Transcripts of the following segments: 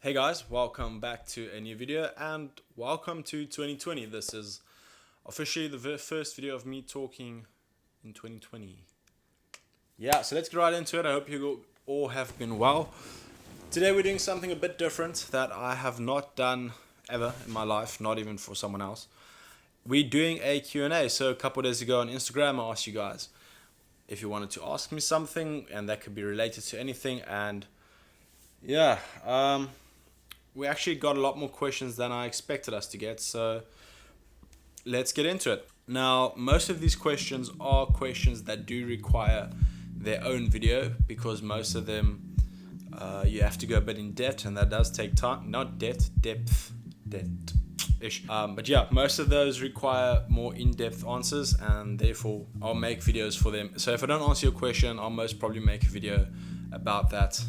Hey guys, welcome back to a new video and welcome to 2020. This is officially the first video of me talking in 2020. Yeah, so let's get right into it. I hope you all have been well. Today we're doing something a bit different that I have not done ever in my life, not even for someone else. We're doing a Q&A. So a couple of days ago on Instagram I asked you guys if you wanted to ask me something and that could be related to anything, and yeah, we actually got a lot more questions than I expected us to get, so let's get into it. Now, most of these questions are questions that do require their own video because most of them you have to go a bit in depth, and that does take time. Not depth-ish. But yeah, most of those require more in-depth answers, and therefore I'll make videos for them. So if I don't answer your question, I'll most probably make a video about that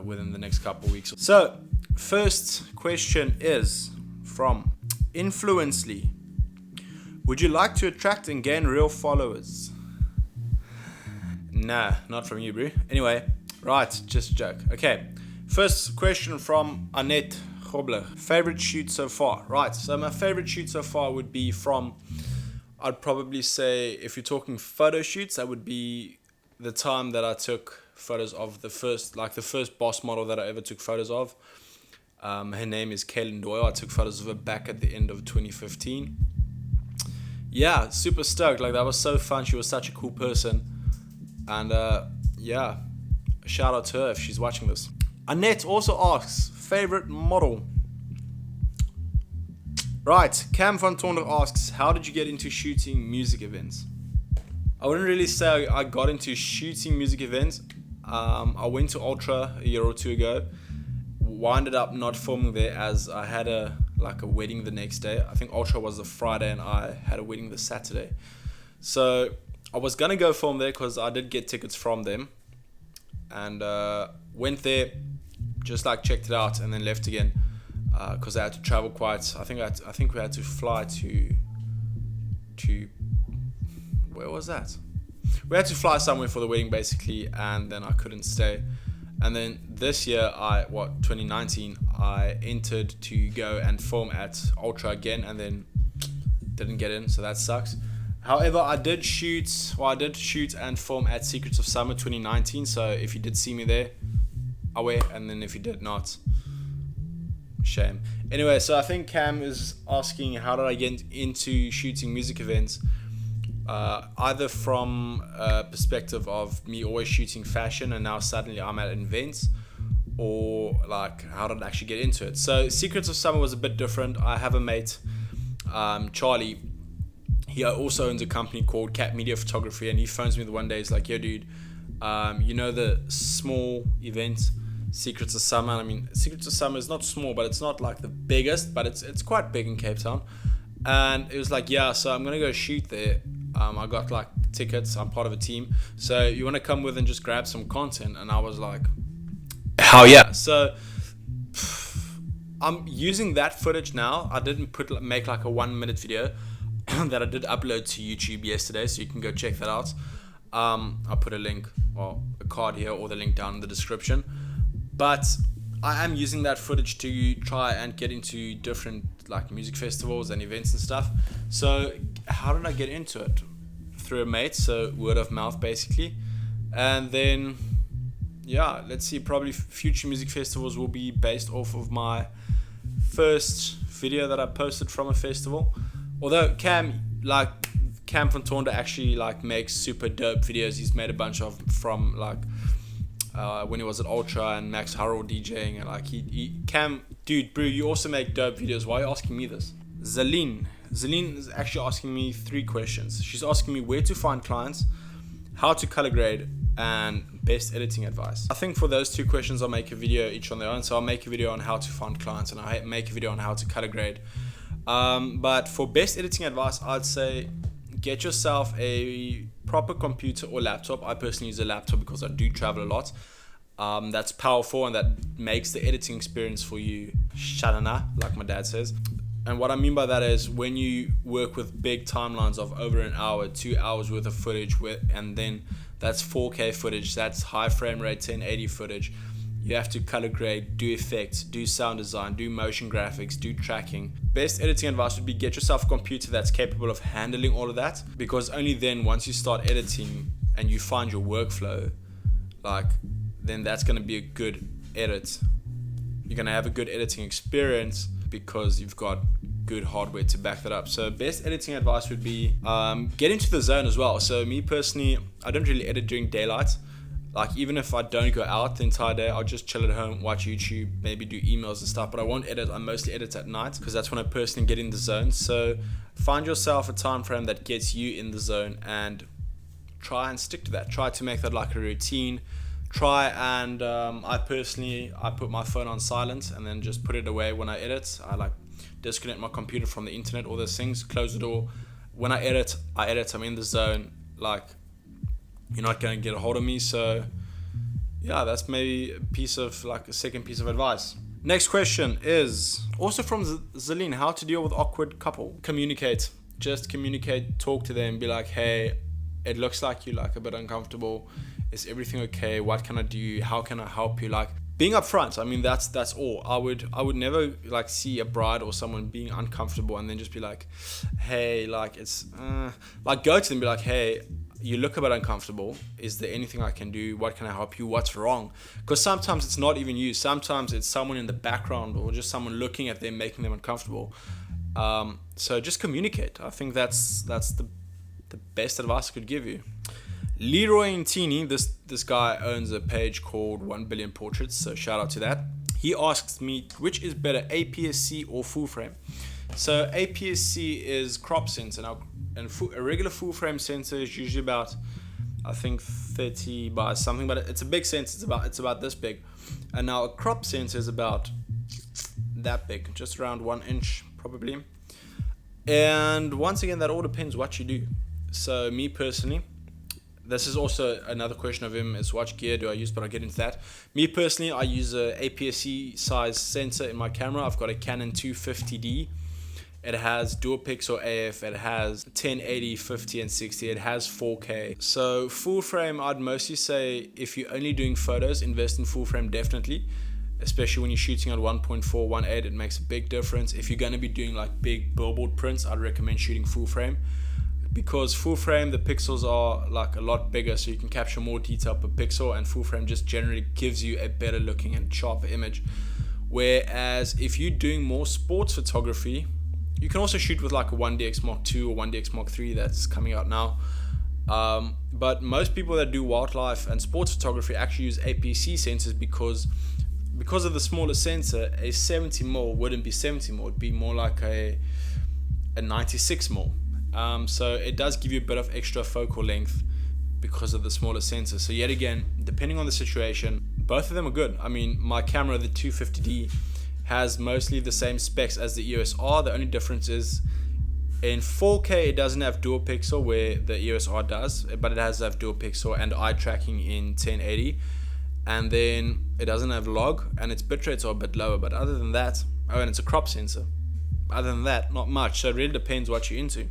within the next couple of weeks. So first question is from Influencely. Would you like to attract and gain real followers? Nah, not from you, bro. Anyway, right, just a joke. Okay, first question from Annette Hobler. Favorite shoot so far? Right, so my favorite shoot so far would be from, I'd probably say, if you're talking photo shoots, that would be the time that I took photos of the first boss model that I ever took photos of. Her name is Kaylin Doyle. I took photos of her back at the end of 2015. Yeah, super stoked. Like, that was so fun. She was such a cool person. And yeah, shout out to her if she's watching this. Annette also asks, favorite model? Right, Cam van Tonder asks, how did you get into shooting music events? I wouldn't really say I got into shooting music events. I went to Ultra a year or two ago. Winded up not filming there as I had a wedding the next day. I think Ultra was the Friday and I had a wedding the Saturday. So I was gonna go film there because I did get tickets from them, and went there, just checked it out, and then left again because I had to travel quite. I think we had to fly to where was that? We had to fly somewhere for the wedding basically, and then I couldn't stay. And then this year, 2019, I entered to go and film at Ultra again, and then didn't get in, so that sucks. However, I did shoot and film at Secrets of Summer 2019, so if you did see me there, away, and then if you did not, shame. Anyway, so I think Cam is asking, how did I get into shooting music events? Either from a perspective of me always shooting fashion and now suddenly I'm at events, or how did I actually get into it? So Secrets of Summer was a bit different. I have a mate, Charlie. He also owns a company called Cat Media Photography, and he phones me the one day. He's like, yo dude, you know the small event Secrets of Summer? I mean, Secrets of Summer is not small, but it's not like the biggest, but it's quite big in Cape Town. And it was like, yeah, so I'm gonna go shoot there. I got tickets. I'm part of a team, so you want to come with and just grab some content? And I was like, hell yeah. So I'm using that footage now. I didn't make a 1 minute video that I did upload to YouTube yesterday, so you can go check that out. I'll put a link or a card here or the link down in the description. But I am using that footage to try and get into different music festivals and events and stuff. So how did I get into it? Through a mate, so word of mouth basically. And then yeah, let's see, probably future music festivals will be based off of my first video that I posted from a festival. Although Cam van Tonder actually makes super dope videos. He's made a bunch of from when he was at Ultra and Max Harrell DJing, and Cam, dude, bro, you also make dope videos. Why are you asking me this? Zaline is actually asking me 3 questions. She's asking me where to find clients, how to color grade, and best editing advice. I think for those 2 questions I'll make a video each on their own. So I'll make a video on how to find clients, and I'll make a video on how to color grade. But for best editing advice, I'd say get yourself a proper computer or laptop. I personally use a laptop because I do travel a lot. That's powerful and that makes the editing experience for you shalana, like my dad says. And what I mean by that is when you work with big timelines of over an hour, 2 hours worth of footage, and then that's 4K footage, that's high frame rate 1080 footage, You have to color grade, do effects, do sound design, do motion graphics, do tracking. Best editing advice would be get yourself a computer that's capable of handling all of that, because only then, once you start editing and you find your workflow, like, then that's going to be a good edit. You're going to have a good editing experience because you've got good hardware to back that up. So best editing advice would be get into the zone as well. So me personally, I don't really edit during daylight. Like, even if I don't go out the entire day, I'll just chill at home, watch YouTube, maybe do emails and stuff, but I won't edit. I mostly edit at night because that's when I personally get in the zone. So find yourself a time frame that gets you in the zone and try and stick to that. Try to make that like a routine. Try and I put my phone on silent and then just put it away when I edit. I like disconnect my computer from the internet, all those things, close the door. When I edit, I'm in the zone. Like, you're not going to get a hold of me. So yeah, that's maybe a second piece of advice. Next question is also from Zelene. How to deal with awkward couple? Communicate. Just communicate. Talk to them. Be like, hey, it looks like you like a bit uncomfortable. Is everything okay? What can I do? How can I help you? Like, being upfront. I mean, that's all. I would never like see a bride or someone being uncomfortable and then just be like, hey, like, it's like, go to them and be like, hey, you look a bit uncomfortable. Is there anything I can do? What can I help you? What's wrong? Because sometimes it's not even you. Sometimes it's someone in the background or just someone looking at them, making them uncomfortable. So just communicate. I think that's the best advice I could give you. Leroy Intini, this guy owns a page called 1 Billion Portraits, so shout out to that. He asks me, which is better, APS-C or full frame? So APS-C is crop sensor. Now, and a regular full frame sensor is usually about, I think, 30 by something, but it's a big sensor. It's about this big. And now a crop sensor is about that big, just around 1 inch probably. And once again, that all depends what you do. So me personally, this is also another question of him, is what gear do I use, but I'll get into that. Me personally, I use a APS-C size sensor in my camera. I've got a Canon 250D. It has dual pixel AF, it has 1080, 50 and 60, it has 4K. So full frame, I'd mostly say if you're only doing photos, invest in full frame definitely. Especially when you're shooting at 1.418, it makes a big difference. If you're going to be doing like big billboard prints, I'd recommend shooting full frame. Because full frame, the pixels are like a lot bigger, so you can capture more detail per pixel, and full frame just generally gives you a better looking and sharper image. Whereas if you're doing more sports photography, you can also shoot with like a 1DX Mark II or 1DX Mark III that's coming out now. But most people that do wildlife and sports photography actually use APS-C sensors because of the smaller sensor. A 70mm wouldn't be 70mm, it'd be more like a 96mm. So it does give you a bit of extra focal length because of the smaller sensor. So yet again, depending on the situation, both of them are good. I mean, my camera, the 250D, has mostly the same specs as the EOS R. The only difference is in 4K it doesn't have dual pixel where the EOS R does, but it has to have dual pixel and eye tracking in 1080, and then it doesn't have log, and its bit rates are a bit lower. But other than that, and it's a crop sensor. Other than that, not much. So it really depends what you're into.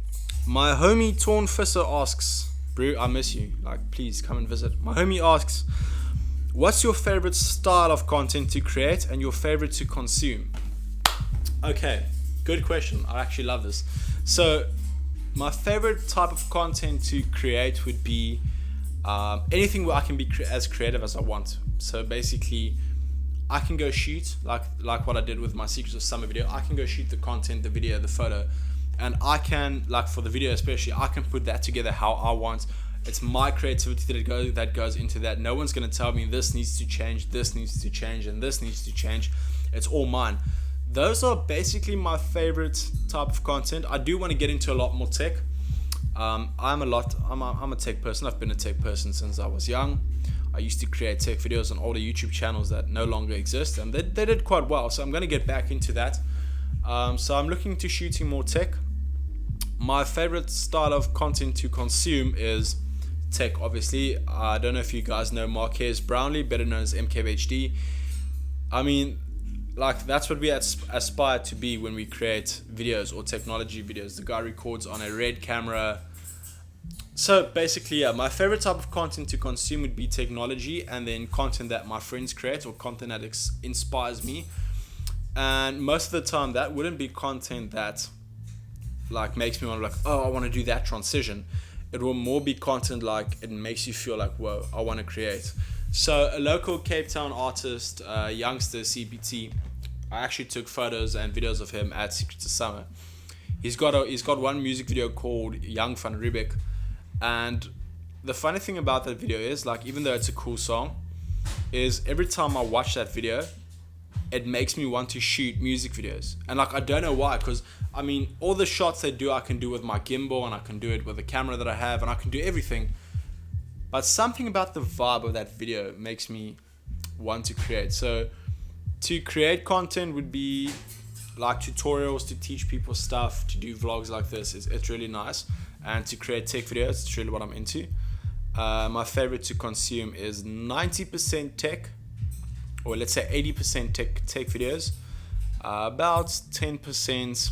My homie Torn Fisser asks, bro, I miss you, like, please come and visit. My homie asks, what's your favorite style of content to create and your favorite to consume? Okay, good question. I actually love this. So my favorite type of content to create would be anything where I can be as creative as I want. So basically, I can go shoot like what I did with my Secrets of Summer video. I can go shoot the content, the video, the photo, and I can, like for the video especially, I can put that together how I want. It's my creativity that goes into that. No one's going to tell me this needs to change, this needs to change, and this needs to change. It's all mine. Those are basically my favorite type of content. I do want to get into a lot more tech. I'm a tech person. I've been a tech person since I was young. I used to create tech videos on older YouTube channels that no longer exist, and they did quite well. So I'm going to get back into that. So I'm looking to shooting more tech. My favorite style of content to consume is tech, obviously. I don't know if you guys know Marquez Brownlee, better known as MKBHD. I mean, like, that's what we aspire to be when we create videos or technology videos. The guy records on a Red camera, So basically, yeah, my favorite type of content to consume would be technology, and then content that my friends create, or content that inspires me. And most of the time, that wouldn't be content that like makes me want to like, oh, I want to do that transition. It will more be content like it makes you feel like, whoa, I want to create. So a local Cape Town artist, youngster CPT, I actually took photos and videos of him at Secrets of Summer. He's got one music video called Young Van Riebeck, and the funny thing about that video is, like, even though it's a cool song, is every time I watch that video, it makes me want to shoot music videos. And like, I don't know why, because I mean, all the shots they do, I can do with my gimbal, and I can do it with the camera that I have, and I can do everything. But something about the vibe of that video makes me want to create. So to create content would be like tutorials to teach people stuff, to do vlogs like this. It's really nice. And to create tech videos, it's really what I'm into. My favorite to consume is 90% tech, or let's say 80% tech videos. About 10%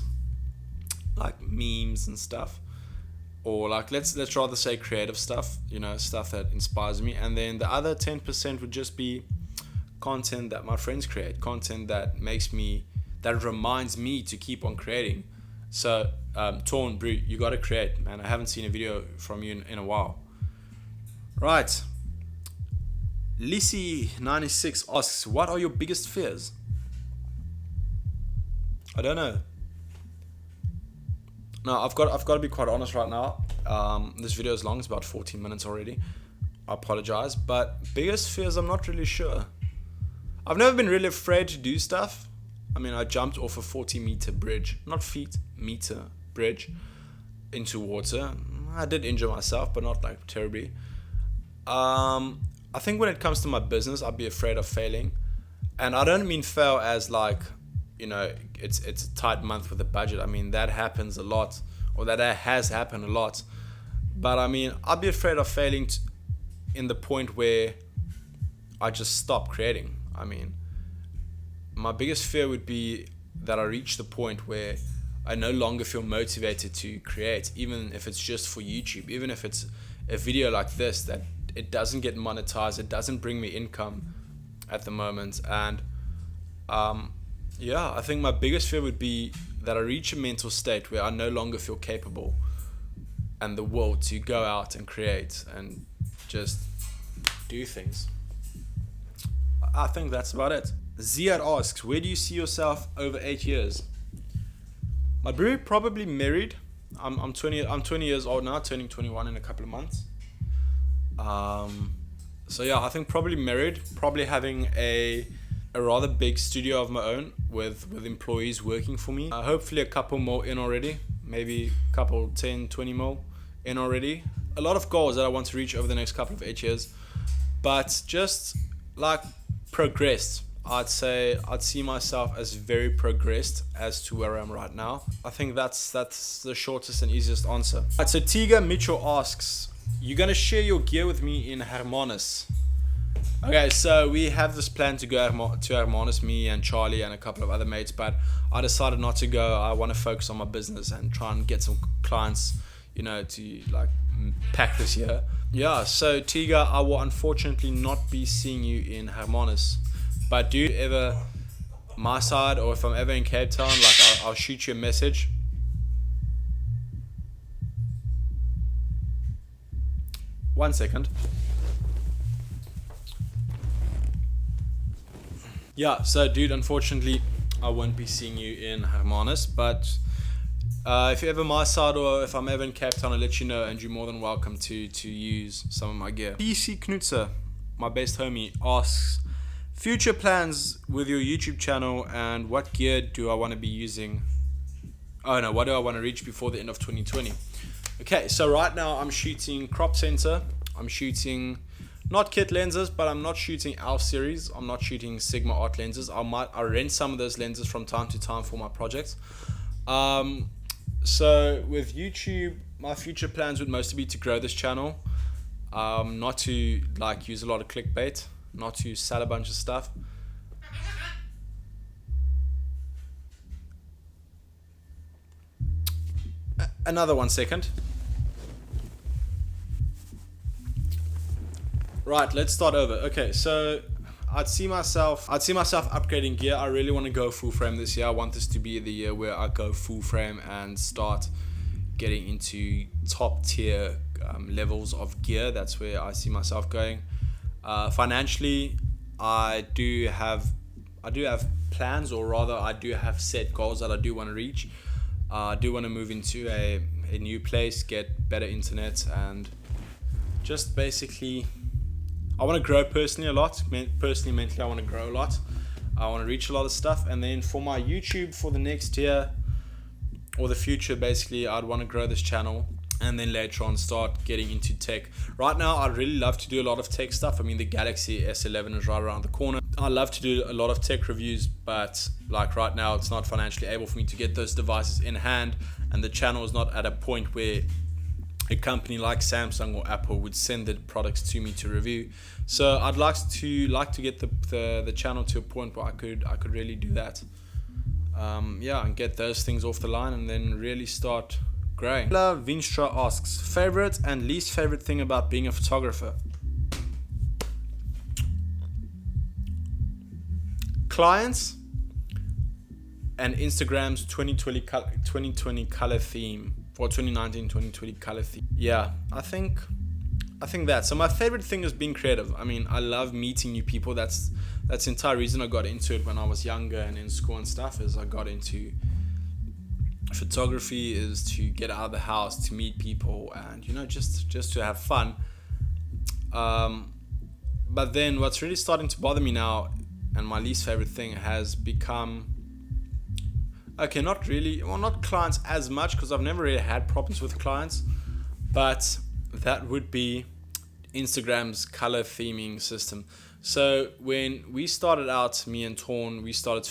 like memes and stuff, or like let's rather say creative stuff, stuff that inspires me. And then the other 10% would just be content that my friends create, content that reminds me to keep on creating. So Torn Brew, you gotta create, man. I haven't seen a video from you in a while. Right, Lisi96 asks, what are your biggest fears? I don't know. No, I've got to be quite honest right now. This video is long, it's about 14 minutes already. I apologize, but biggest fears, I'm not really sure. I've never been really afraid to do stuff. I mean, I jumped off a 40-meter bridge, not feet, meter bridge, into water. I did injure myself, but not like terribly. I think when it comes to my business, I'd be afraid of failing. And I don't mean fail as like, it's a tight month with a budget. I mean, that happens a lot, or that has happened a lot. But I mean, I'd be afraid of failing in the point where I just stop creating. I mean, my biggest fear would be that I reach the point where I no longer feel motivated to create, even if it's just for YouTube, even if it's a video like this, that it doesn't get monetized, it doesn't bring me income at the moment. And I think my biggest fear would be that I reach a mental state where I no longer feel capable and the will to go out and create and just do things. I think that's about it. Ziad asks, where do you see yourself over 8 years? My bro, probably married. I'm 20 years old now, turning 21 in a couple of months. So yeah, I think probably married, probably having a rather big studio of my own with employees working for me. Hopefully a couple more in already, maybe a couple 10, 20 more in already. A lot of goals that I want to reach over the next couple of 8 years, but just like progressed. I'd say I'd see myself as very progressed as to where I am right now. I think that's the shortest and easiest answer. Right, so Tiga Mitchell asks, you're gonna share your gear with me in Hermanus? Okay, so we have this plan to go to Hermanus, me and Charlie and a couple of other mates, but I decided not to go. I want to focus on my business and try and get some clients, to like pack this year. Yeah, so Tiga, I will unfortunately not be seeing you in Hermanus, but do you ever my side, or if I'm ever in Cape Town, like I'll shoot you a message. One second. Yeah, so dude, unfortunately I won't be seeing you in Hermanus, but if you're ever my side, or if I'm ever in Cape Town, I'll let you know, and you're more than welcome to use some of my gear. PC Knutzer, my best homie, asks, future plans with your YouTube channel, and what gear do I want to be using? Oh no, what do I want to reach before the end of 2020? Okay, so right now I'm shooting crop sensor. I'm shooting not kit lenses, but I'm not shooting ALF series. I'm not shooting Sigma Art lenses. I rent some of those lenses from time to time for my projects. So with YouTube, my future plans would mostly be to grow this channel, not to like use a lot of clickbait, not to sell a bunch of stuff. Another 1 second. Right, let's start over. Okay, so I'd see myself upgrading gear. I really want to go full frame this year. I want this to be the year where I go full frame and start getting into top tier levels of gear. That's where I see myself going. Financially, I do have plans, or rather I do have set goals that I do want to reach. I do want to move into a new place, get better internet, and just basically I want to grow personally a lot. Personally, mentally, I want to grow a lot. I want to reach a lot of stuff. And then for my YouTube for the next year or the future, basically, I'd want to grow this channel and then later on start getting into tech. Right now, I'd really love to do a lot of tech stuff. I mean, the Galaxy S11 is right around the corner. I love to do a lot of tech reviews, but like right now, it's not financially able for me to get those devices in hand, and the channel is not at a point where a company like Samsung or Apple would send the products to me to review. So I'd like to get the channel to a point where I could really do that. And get those things off the line and then really start growing. Vinstra asks, favorite and least favorite thing about being a photographer? Clients and Instagram's 2020 color theme. For 2019-2020 color theme. Yeah, I think that. So my favorite thing is being creative. I mean, I love meeting new people. That's the entire reason I got into it when I was younger and in school and stuff. Is I got into photography is to get out of the house, to meet people, and just to have fun. But then what's really starting to bother me now, and my least favorite thing has become. Okay, not really. Well, not clients as much, because I've never really had problems with clients. But that would be Instagram's color theming system. So when we started out, me and Torn, we started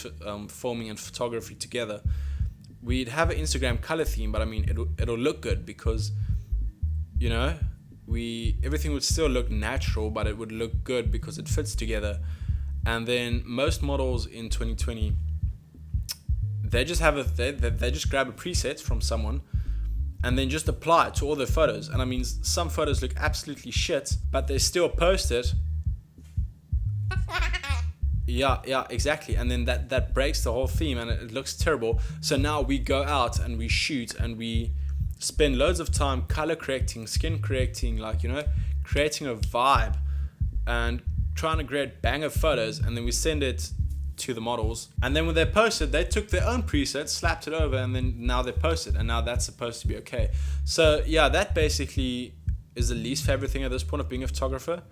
filming and photography together. We'd have an Instagram color theme, but I mean, it'll look good because, everything would still look natural, but it would look good because it fits together. And then most models in 2020. They just they just grab a preset from someone and then just apply it to all their photos. And I mean, some photos look absolutely shit, but they still post it. Yeah, exactly. And then that breaks the whole theme and it looks terrible. So now we go out and we shoot and we spend loads of time color correcting, skin correcting, creating a vibe and trying to create banger photos, and then we send it to the models, and then when they posted, they took their own presets, slapped it over, and then now they posted, and now that's supposed to be okay. So yeah, that basically is the least favorite thing at this point of being a photographer.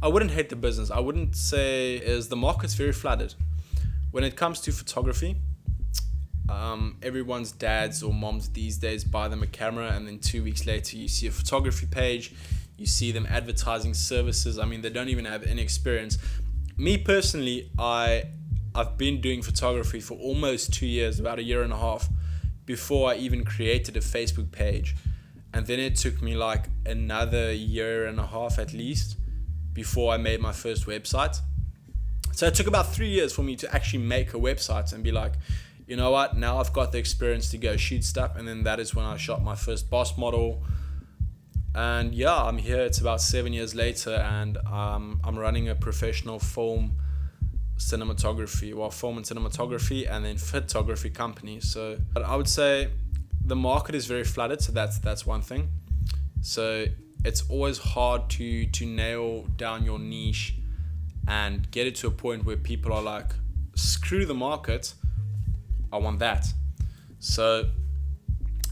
I wouldn't hate the business. I wouldn't say is the market's very flooded when it comes to photography. Everyone's dads or moms these days buy them a camera, and then 2 weeks later you see a photography page, you see them advertising services. I mean, they don't even have any experience. Me personally, I've been doing photography for almost 2 years, about a year and a half, before I even created a Facebook page. And then it took me like another year and a half at least before I made my first website. So it took about 3 years for me to actually make a website and be like, you know what, now I've got the experience to go shoot stuff. And then that is when I shot my first boss model. And yeah, I'm here. It's about 7 years later, and I'm running a professional film and cinematography and then photography company. So but I would say the market is very flooded, so that's one thing. So it's always hard to nail down your niche and get it to a point where people are like, screw the market, I want that. So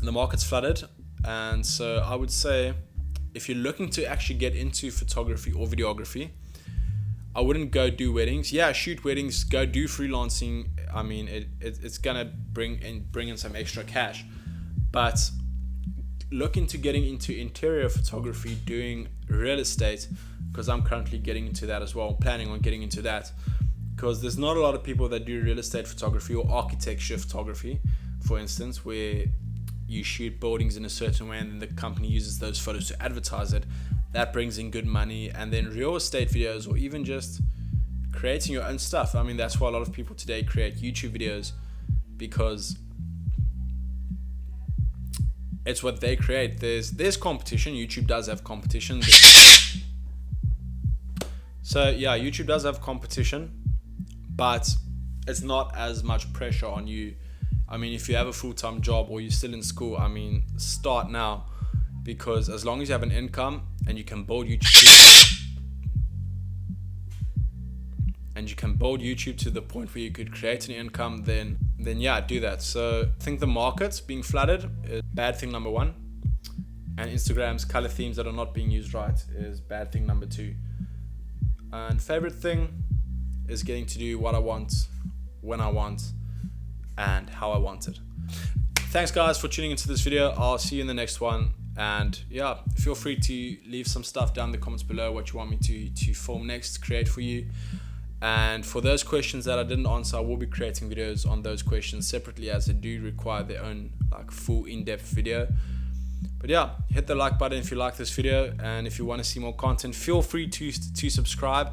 the market's flooded, and so I would say if you're looking to actually get into photography or videography, I wouldn't go do weddings. Yeah, shoot weddings, go do freelancing. I mean, it's gonna bring in some extra cash, but look into getting into interior photography, doing real estate, because I'm currently getting into that as well, planning on getting into that, because there's not a lot of people that do real estate photography or architecture photography, for instance, where you shoot buildings in a certain way and then the company uses those photos to advertise it. That brings in good money. And then real estate videos, or even just creating your own stuff. I mean, that's why a lot of people today create YouTube videos, because it's what they create. There's competition. YouTube does have competition. So yeah, YouTube does have competition, but it's not as much pressure on you. I mean, if you have a full-time job or you're still in school, I mean, start now, because as long as you have an income and you can build YouTube to the point where you could create an income, then yeah, do that. So I think the market's being flooded is bad thing number one, and Instagram's color themes that are not being used right is bad thing number two. And favorite thing is getting to do what I want, when I want, and how I want it. Thanks guys for tuning into this video. I'll see you in the next one. And yeah, feel free to leave some stuff down in the comments below, what you want me to film next, create for you. And for those questions that I didn't answer, I will be creating videos on those questions separately, as they do require their own like full in-depth video. But yeah, hit the like button if you like this video, and if you want to see more content, feel free to subscribe,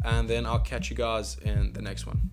and then I'll catch you guys in the next one.